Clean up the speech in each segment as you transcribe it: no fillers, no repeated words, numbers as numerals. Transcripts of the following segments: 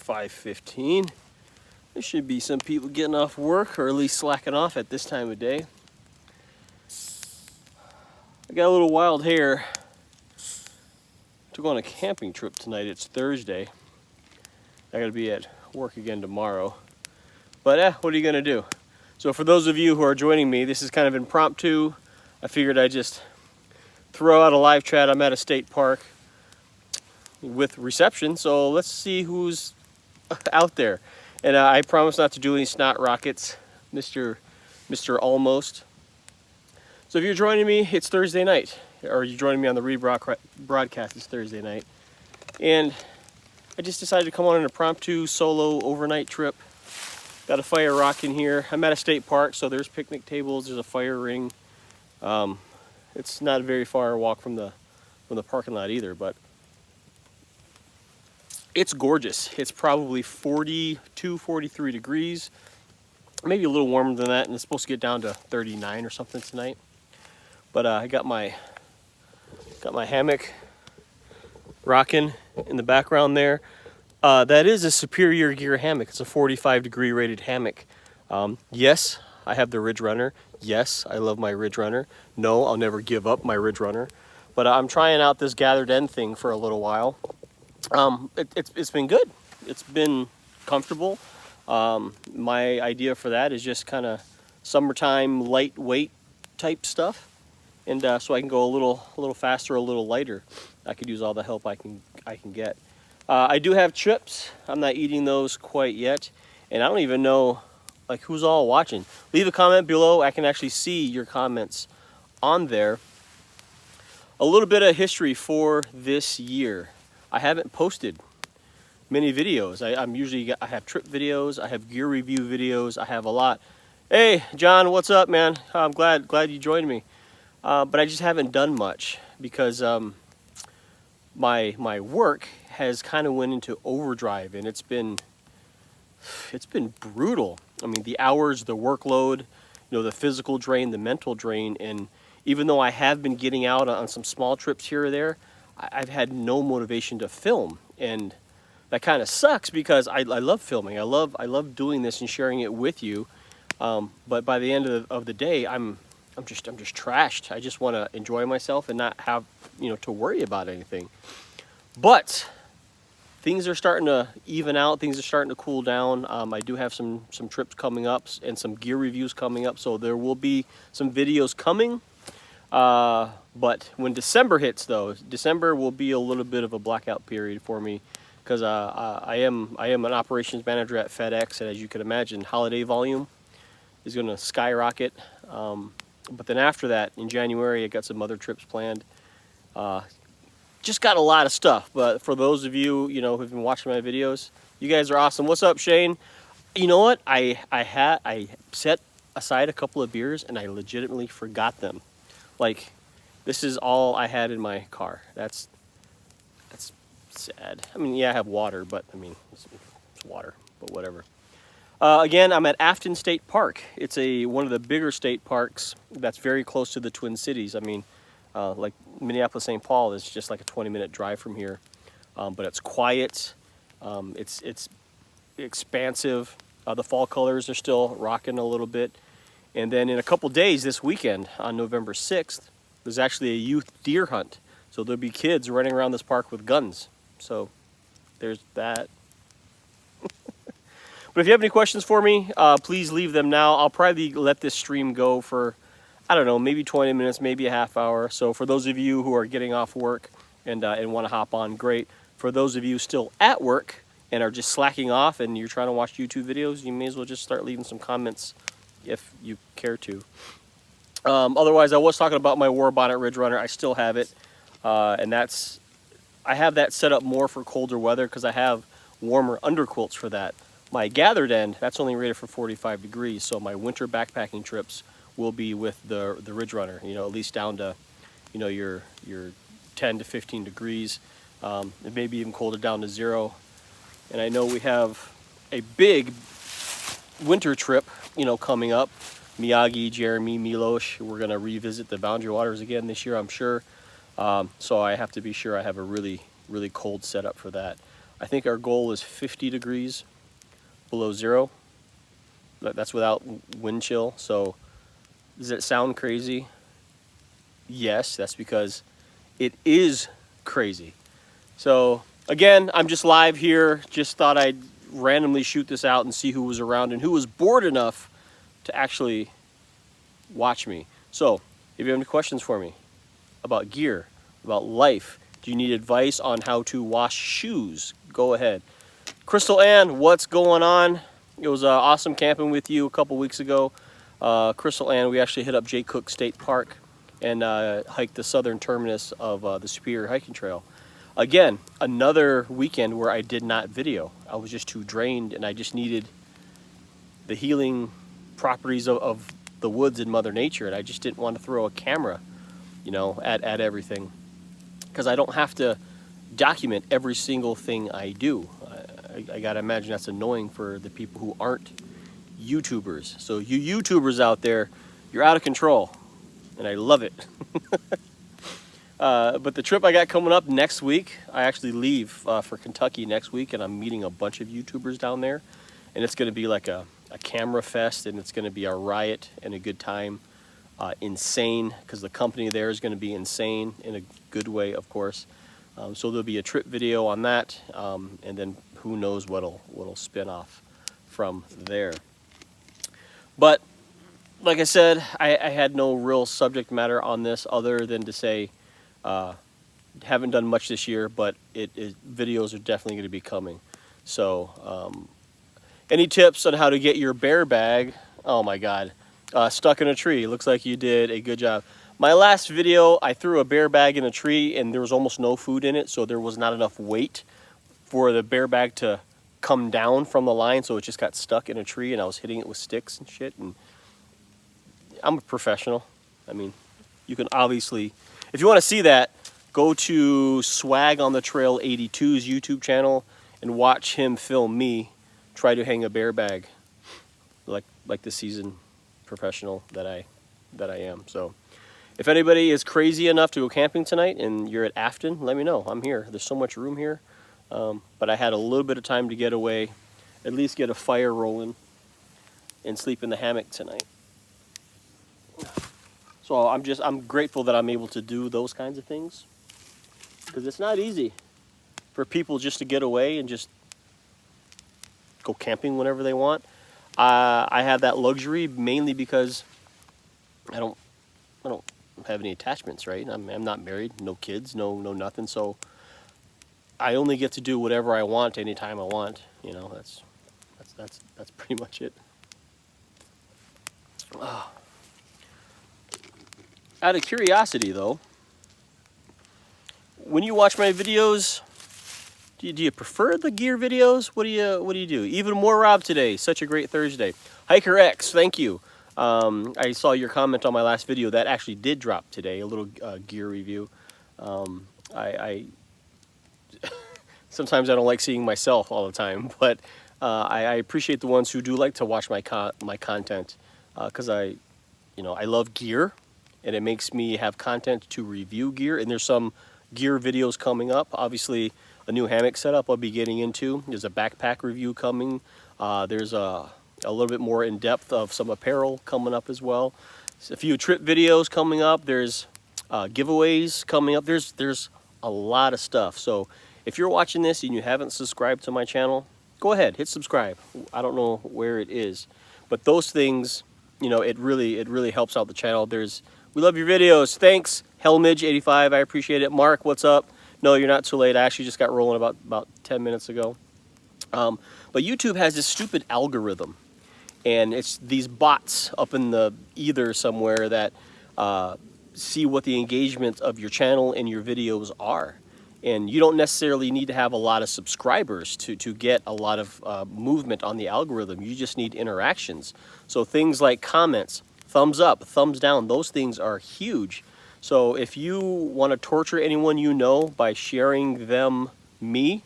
5:15. There should be some people getting off work, or at least slacking off at this time of day. I got a little wild hair to go on a camping trip tonight. It's Thursday. I gotta be at work again tomorrow. But what are you gonna do? So for those of you who are joining me, this is kind of impromptu. I figured I'd just throw out a live chat. I'm at a state park with reception, so let's see who's out there. And I promise not to do any snot rockets, Mr. Almost. So if you're joining me, it's Thursday night, or you're joining me on the rebroadcast, it's Thursday night. And I just decided to come on an impromptu solo overnight trip. Got a fire rocking here. I'm at a state park, so there's picnic tables, there's a fire ring. It's not a very far walk from the parking lot either, but it's gorgeous. It's probably 42, 43 degrees, maybe a little warmer than that, and it's supposed to get down to 39 or something tonight. But I got my hammock rocking in the background there. That is a Superior Gear hammock. It's a 45-degree rated hammock. Yes, I have the Ridge Runner. Yes, I love my Ridge Runner. No, I'll never give up my Ridge Runner. But I'm trying out this gathered end thing for a little while. It's been good. It's been comfortable. My idea for that is just kind of summertime lightweight type stuff, and so I can go a little faster, a little lighter. I could use all the help I can get. I do have chips. I'm not eating those quite yet, and I don't even know like who's all watching. Leave a comment below. I can actually see your comments on there. A little bit of history for this year. I haven't posted many videos. I have trip videos, I have gear review videos, I have a lot. Hey John, what's up, man? I'm glad you joined me. But I just haven't done much because my work has kind of went into overdrive, and it's been brutal. I mean, the hours, the workload, the physical drain, the mental drain, and even though I have been getting out on some small trips here or there, I've had no motivation to film, and that kind of sucks because I love filming. I love doing this and sharing it with you. But by the end of the day, I'm just trashed. I just want to enjoy myself and not have to worry about anything. But things are starting to even out. Things are starting to cool down. I do have some trips coming up and some gear reviews coming up, so there will be some videos coming. But when December hits, though, December will be a little bit of a blackout period for me because I am an operations manager at FedEx, and as you can imagine, holiday volume is going to skyrocket. But then after that, in January, I got some other trips planned. Just got a lot of stuff. But for those of you who've been watching my videos, you guys are awesome. What's up, Shane? You know what? I set aside a couple of beers and I legitimately forgot them. Like, this is all I had in my car. That's sad. I mean, yeah, I have water, but I mean, it's water, but whatever. Again, I'm at Afton State Park. It's one of the bigger state parks that's very close to the Twin Cities. I mean, like Minneapolis, St. Paul is just like a 20-minute drive from here. But it's quiet. It's expansive. The fall colors are still rocking a little bit. And then in a couple days this weekend, on November 6th, there's actually a youth deer hunt. So there'll be kids running around this park with guns. So there's that. But if you have any questions for me, please leave them now. I'll probably let this stream go for, I don't know, maybe 20 minutes, maybe a half hour. So for those of you who are getting off work and want to hop on, great. For those of you still at work and are just slacking off and you're trying to watch YouTube videos, you may as well just start leaving some comments if you care to. Otherwise, I was talking about my War Bonnet Ridge Runner. I still have it, and I have that set up more for colder weather because I have warmer underquilts for that. My gathered end, that's only rated for 45 degrees, so my winter backpacking trips will be with the Ridge Runner, at least down to, your 10 to 15 degrees, and maybe even colder down to 0. And I know we have a big winter trip, coming up. Miyagi, Jeremy, Milos, we're going to revisit the Boundary Waters again this year, I'm sure. So I have to be sure I have a really, really cold setup for that. I think our goal is 50 degrees below zero. That's without wind chill. So does it sound crazy? Yes, that's because it is crazy. So again, I'm just live here. Just thought I'd randomly shoot this out and see who was around and who was bored enough to actually watch me. So if you have any questions for me about gear, about life, do you need advice on how to wash shoes? Go ahead. Crystal Ann, what's going on? It was awesome camping with you a couple weeks ago. Crystal Ann, we actually hit up Jay Cook State Park and hiked the southern terminus of the Superior Hiking Trail. Again, another weekend where I did not video. I was just too drained, and I just needed the healing properties of the woods and Mother Nature, and I just didn't want to throw a camera, you know, at everything, because I don't have to document every single thing I do. I gotta imagine that's annoying for the people who aren't YouTubers. So you YouTubers out there, you're out of control, and I love it. But the trip I got coming up next week, I actually leave for Kentucky next week, and I'm meeting a bunch of YouTubers down there, and it's going to be like a camera fest, and it's going to be a riot and a good time. Insane, because the company there is going to be insane in a good way, of course. So there'll be a trip video on that, and then who knows what'll spin off from there. But like I said, I had no real subject matter on this other than to say, haven't done much this year, but videos are definitely going to be coming. So any tips on how to get your bear bag? Oh my God, stuck in a tree. Looks like you did a good job. My last video, I threw a bear bag in a tree and there was almost no food in it, so there was not enough weight for the bear bag to come down from the line, so it just got stuck in a tree, and I was hitting it with sticks and shit. And I'm a professional. I mean, you can obviously, if you want to see that, go to Swag on the Trail 82's YouTube channel and watch him film me try to hang a bear bag like the seasoned professional that I am. So if anybody is crazy enough to go camping tonight and you're at Afton, let me know. I'm here. There's so much room here. But I had a little bit of time to get away, at least get a fire rolling, and sleep in the hammock tonight. So I'm grateful that I'm able to do those kinds of things, because it's not easy for people just to get away and just go camping whenever they want. I have that luxury mainly because I don't have any attachments, right? I'm not married, no kids, no nothing. So I only get to do whatever I want anytime I want. You know, that's pretty much it. Out of curiosity, though, when you watch my videos, do you prefer the gear videos? What do you do? Even more Rob today. Such a great Thursday. Hiker X, thank you. I saw your comment on my last video that actually did drop today. A little gear review. I sometimes I don't like seeing myself all the time, but I appreciate the ones who do like to watch my content, because I love gear, and it makes me have content to review gear. And there's some gear videos coming up. Obviously, a new hammock setup I'll be getting into. There's a backpack review coming. There's a little bit more in depth of some apparel coming up as well. There's a few trip videos coming up. There's giveaways coming up. There's a lot of stuff. So if you're watching this and you haven't subscribed to my channel, go ahead, hit subscribe. I don't know where it is, but those things, you know, it really helps out the channel. We love your videos. Thanks, Hellmidge85. I appreciate it. Mark, what's up? No, you're not too late. I actually just got rolling about 10 minutes ago. But YouTube has this stupid algorithm, and it's these bots up in the ether somewhere that see what the engagement of your channel and your videos are. And you don't necessarily need to have a lot of subscribers to get a lot of movement on the algorithm. You just need interactions. So things like comments, thumbs up, thumbs down, those things are huge. So if you want to torture anyone you know by sharing me,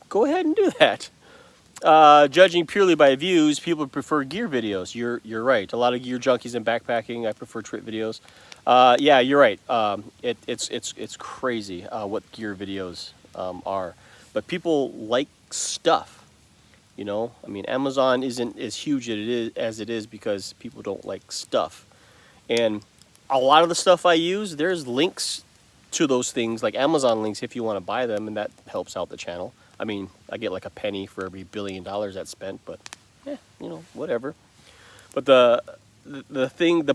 go ahead and do that. Judging purely by views, people prefer gear videos. You're right. A lot of gear junkies and backpacking. I prefer trip videos. Yeah, you're right. It's crazy what gear videos are. but people like stuff. You know, I mean, Amazon isn't as huge as it is because people don't like stuff. And a lot of the stuff I use, there's links to those things, like Amazon links if you want to buy them, and that helps out the channel. I mean, I get like a penny for every $1 billion that's spent, but yeah, you know, whatever. But the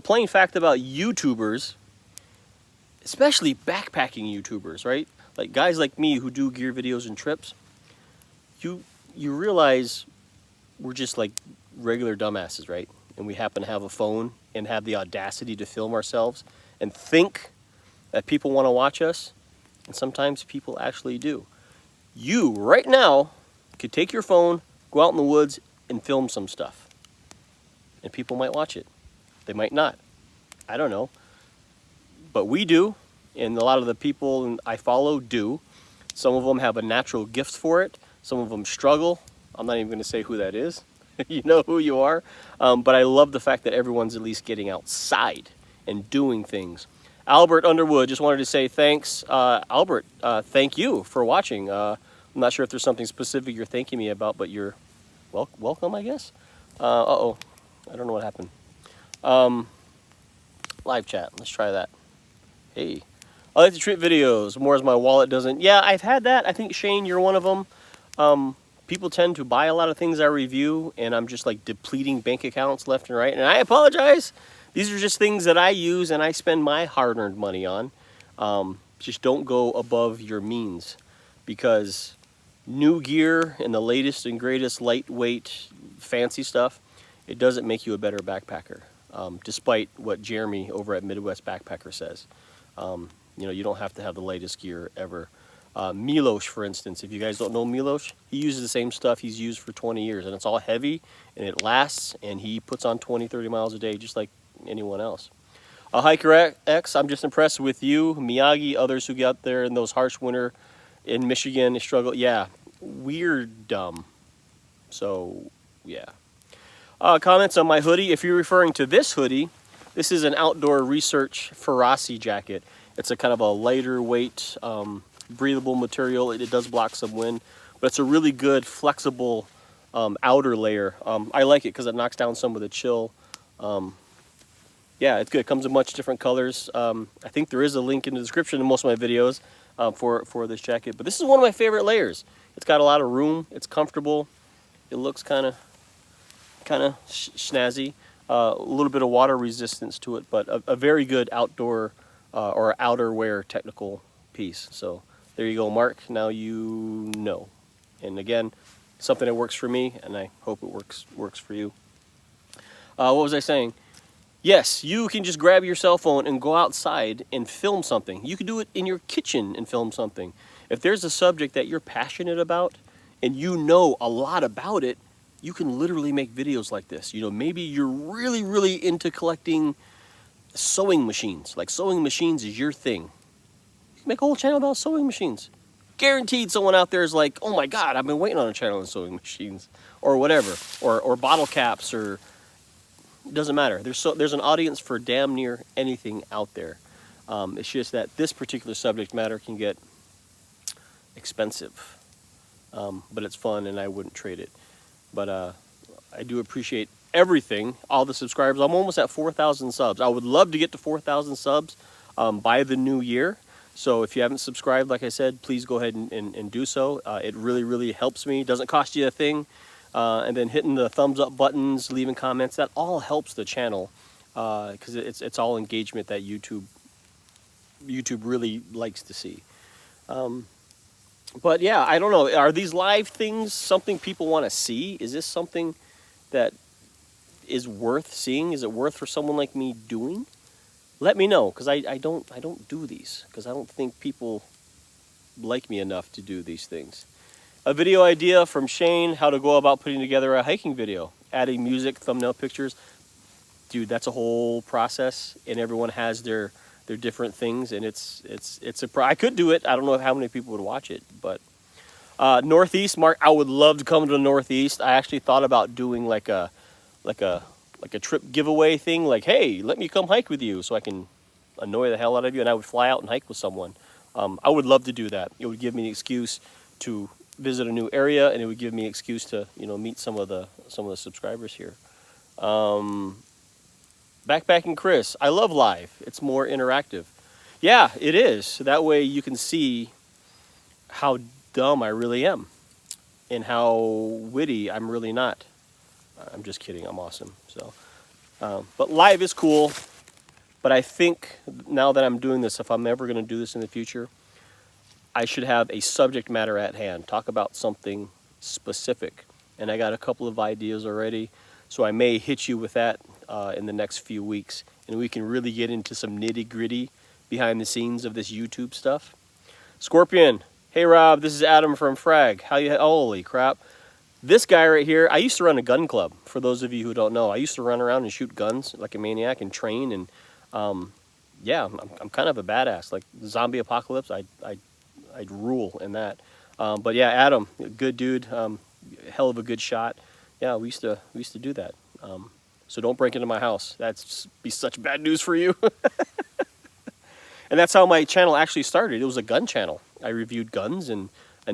plain fact about YouTubers, especially backpacking YouTubers, right? Like guys like me who do gear videos and trips, you realize we're just like regular dumbasses, right? And we happen to have a phone and have the audacity to film ourselves and think that people want to watch us. And sometimes people actually do. You, right now, could take your phone, go out in the woods, and film some stuff. And people might watch it. They might not. I don't know. But we do, and a lot of the people I follow do. Some of them have a natural gift for it. Some of them struggle. I'm not even going to say who that is. You know who you are. But I love the fact that everyone's at least getting outside and doing things. Albert Underwood, just wanted to say thanks. Albert, thank you for watching. I'm not sure if there's something specific you're thanking me about, but you're welcome, I guess. Uh-oh, I don't know what happened. Live chat, let's try that. Hey, I like the trip videos more as my wallet doesn't. Yeah, I've had that. I think, Shane, you're one of them. People tend to buy a lot of things I review, and I'm just like depleting bank accounts left and right, and I apologize. These are just things that I use and I spend my hard-earned money on. Just don't go above your means, because new gear and the latest and greatest lightweight fancy stuff, it doesn't make you a better backpacker, despite what Jeremy over at Midwest Backpacker says. You know, you don't have to have the latest gear ever. Milos, for instance, if you guys don't know Milos, he uses the same stuff he's used for 20 years, and it's all heavy, and it lasts, and he puts on 20, 30 miles a day just like anyone else. Hiker X, I'm just impressed with you, Miyagi, others who get out there in those harsh winter in Michigan struggle. Yeah, we're dumb. So, yeah. Comments on my hoodie. If you're referring to this hoodie, this is an outdoor research Ferrasi jacket. It's a kind of a lighter weight, breathable material. It does block some wind, but it's a really good flexible outer layer. I like it because it knocks down some of the chill. Yeah, it's good. It comes in much different colors. I think there is a link in the description in most of my videos for this jacket, but this is one of my favorite layers. It's got a lot of room. It's comfortable. It looks kind of snazzy. A little bit of water resistance to it, but a very good outdoor or outerwear technical piece. So there you go, Mark. Now you know. And again, something that works for me, and I hope it works for you. What was I saying? Yes, you can just grab your cell phone and go outside and film something. You can do it in your kitchen and film something. If there's a subject that you're passionate about and you know a lot about it, you can literally make videos like this. You know, maybe you're really, really into collecting sewing machines. Like sewing machines is your thing. You can make a whole channel about sewing machines. Guaranteed someone out there is like, oh my God, I've been waiting on a channel on sewing machines or whatever, or bottle caps, or it doesn't matter. There's an audience for damn near anything out there. It's just that this particular subject matter can get expensive, but it's fun and I wouldn't trade it. But I do appreciate everything, all the subscribers. I'm almost at 4,000 subs. I would love to get to 4,000 subs by the new year. So if you haven't subscribed, like I said, please go ahead and do so. It really, really helps me. It doesn't cost you a thing. And then hitting the thumbs up buttons, leaving comments, that all helps the channel, because it's all engagement that YouTube really likes to see. But yeah, I don't know. Are these live things something people want to see? Is this something that is worth seeing? Is it worth for someone like me doing? Let me know, because I don't do these, because I don't think people like me enough to do these things. A video idea from Shane, how to go about putting together a hiking video. Adding music, thumbnail pictures. Dude, that's a whole process, and everyone has their different things, and I could do it. I don't know how many people would watch it, but Northeast, Mark, I would love to come to the Northeast. I actually thought about doing like a trip giveaway thing, like, hey, let me come hike with you so I can annoy the hell out of you, and I would fly out and hike with someone. I would love to do that. It would give me an excuse to visit a new area, and it would give me an excuse to, you know, meet some of the subscribers here. Backpacking Chris, I love live. It's more interactive. Yeah, it is. That way you can see how dumb I really am and how witty I'm really not. I'm just kidding. I'm awesome. So, but live is cool. But I think now that I'm doing this, if I'm ever going to do this in the future, I should have a subject matter at hand. Talk about something specific. And I got a couple of ideas already. So I may hit you with that in the next few weeks. And we can really get into some nitty gritty behind the scenes of this YouTube stuff. Scorpion. Hey Rob, this is Adam from Frag. How you? Holy crap. This guy right here, I used to run a gun club, for those of you who don't know. I used to run around and shoot guns like a maniac and train, and yeah, I'm kind of a badass. Like zombie apocalypse, I'd rule in that. But yeah, Adam, good dude, hell of a good shot. Yeah, we used to do that. So don't break into my house. That's be such bad news for you. And that's how my channel actually started. It was a gun channel. I reviewed guns and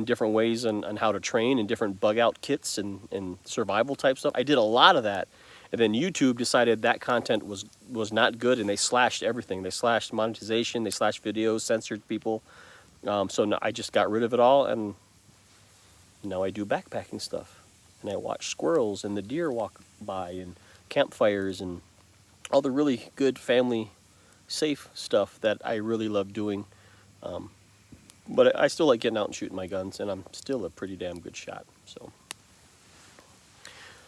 different ways on how to train and different bug out kits and survival type stuff. I did a lot of that. And then YouTube decided that content was not good, and they slashed everything. They slashed monetization, they slashed videos, censored people. So no, I just got rid of it all, and now I do backpacking stuff. And I watch squirrels and the deer walk by and campfires and all the really good family safe stuff that I really love doing. But I still like getting out and shooting my guns, and I'm still a pretty damn good shot. So,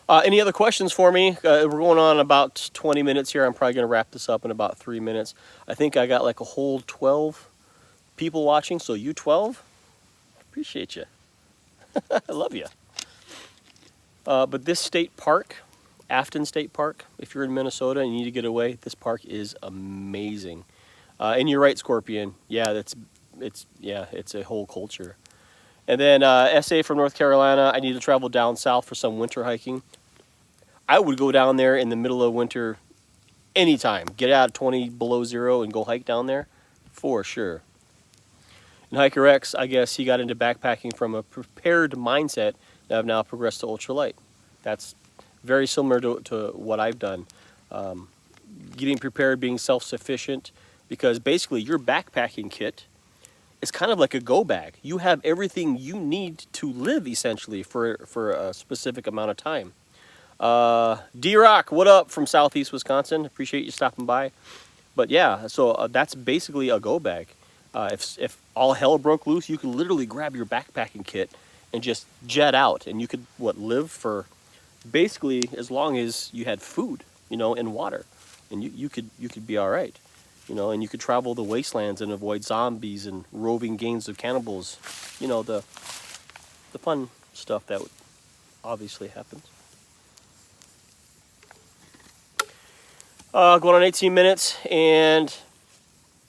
any other questions for me? We're going on about 20 minutes here. I'm probably going to wrap this up in about 3 minutes. I think I got like a whole 12 people watching, so you 12, appreciate you. I love you. But this state park, Afton State Park, if you're in Minnesota and you need to get away, this park is amazing. And you're right, Scorpion. Yeah, it's a whole culture. And then SA from North Carolina, I need to travel down south for some winter hiking. I would go down there in the middle of winter anytime. Get out 20 below zero and go hike down there for sure. And Hiker X, I guess he got into backpacking from a prepared mindset that I've now progressed to ultralight. That's very similar to what I've done. Getting prepared, being self-sufficient, because basically your backpacking kit is kind of like a go bag. You have everything you need to live essentially for a specific amount of time. D-Rock, what up from Southeast Wisconsin? Appreciate you stopping by. But yeah, so that's basically a go bag. If all hell broke loose, you could literally grab your backpacking kit and just jet out, and you could live for basically as long as you had food, you know, and water, and you could be all right, you know, and you could travel the wastelands and avoid zombies and roving gangs of cannibals, you know, the fun stuff that obviously happens. Going on 18 minutes, and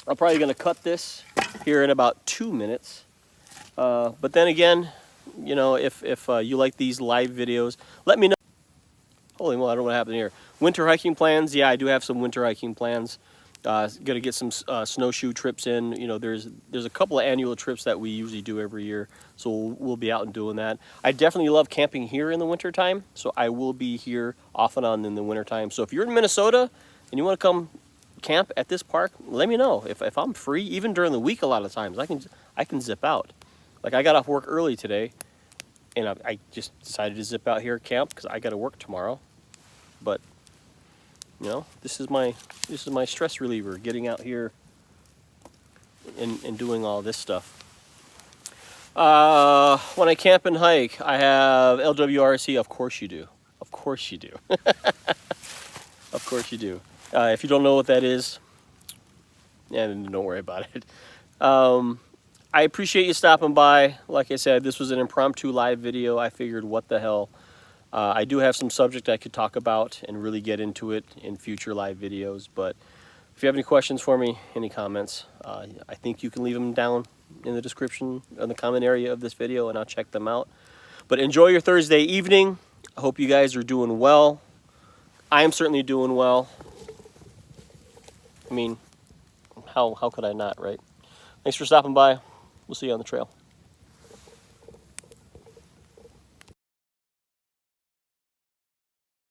I'm probably going to cut this here in about 2 minutes. But then again, you know, if you like these live videos, let me know. Holy moly, I don't know what happened here. Winter hiking plans. Yeah, I do have some winter hiking plans. Gonna get some snowshoe trips in. You know, there's a couple of annual trips that we usually do every year, so we'll be out and doing that. I definitely love camping here in the winter time, so I will be here off and on in the winter time. So if you're in Minnesota and you want to come camp at this park, let me know. If I'm free, even during the week, a lot of times I can zip out. Like I got off work early today, and I just decided to zip out here at camp because I got to work tomorrow. But you know, this is my stress reliever, getting out here and doing all this stuff. When I camp and hike, I have LWRC. Of course you do. Of course you do. Of course you do. If you don't know what that is, yeah, don't worry about it. I appreciate you stopping by. Like I said, this was an impromptu live video. I figured, what the hell. I do have some subject I could talk about and really get into it in future live videos, but if you have any questions for me, any comments, I think you can leave them down in the description, in the comment area of this video, and I'll check them out. But enjoy your Thursday evening. I hope you guys are doing well. I am certainly doing well. I mean, how could I not, right? Thanks for stopping by. We'll see you on the trail.